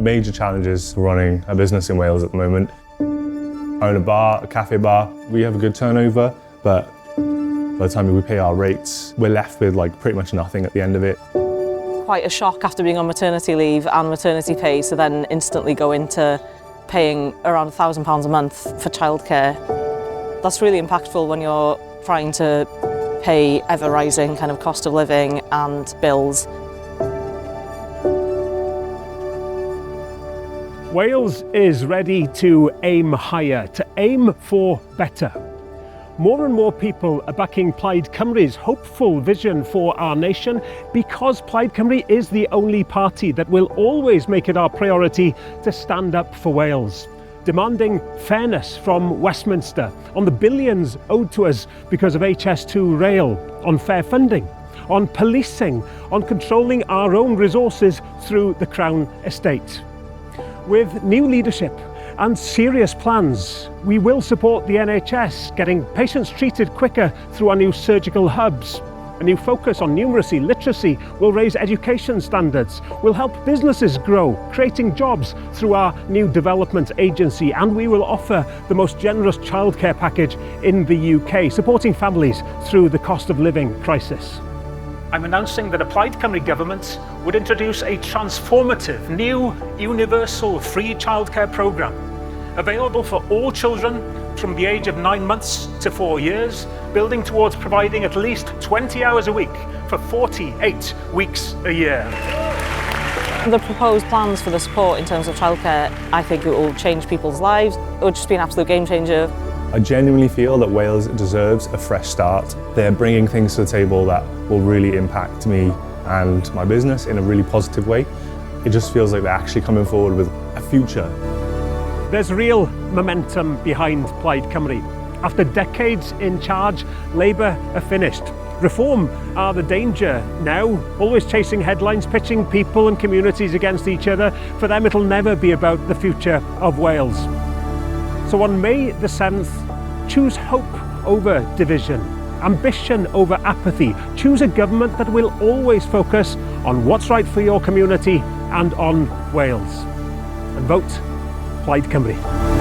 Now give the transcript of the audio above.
major challenges for running a business in Wales at the moment. Own a bar, a cafe bar, we have a good turnover, but by the time we pay our rates, we're left with pretty much nothing at the end of it. Quite a shock after being on maternity leave and maternity pay to then instantly go into paying around £1,000 a month for childcare. That's really impactful when you're trying to pay ever-rising kind of cost of living and bills. Wales is ready to aim higher, to aim for better. More and more people are backing Plaid Cymru's hopeful vision for our nation because Plaid Cymru is the only party that will always make it our priority to stand up for Wales, demanding fairness from Westminster on the billions owed to us because of HS2 rail, on fair funding, on policing, on controlling our own resources through the Crown Estate. With new leadership and serious plans, we will support the NHS, getting patients treated quicker through our new surgical hubs. A new focus on numeracy, literacy will raise education standards, will help businesses grow, creating jobs through our new development agency, and we will offer the most generous childcare package in the UK, supporting families through the cost of living crisis. I'm announcing that a Plaid Cymru government would introduce a transformative new universal free childcare programme, available for all children from the age of 9 months to 4 years, building towards providing at least 20 hours a week for 48 weeks a year. The proposed plans for the support in terms of childcare, I think it will change people's lives. It would just be an absolute game changer. I genuinely feel that Wales deserves a fresh start. They're bringing things to the table that will really impact me and my business in a really positive way. It just feels like they're actually coming forward with a future. There's real momentum behind Plaid Cymru. After decades in charge, Labour are finished. Reform are the danger now, always chasing headlines, pitching people and communities against each other. For them, it'll never be about the future of Wales. So on May the 7th, choose hope over division, ambition over apathy. Choose a government that will always focus on what's right for your community and on Wales. And vote Plaid Cymru.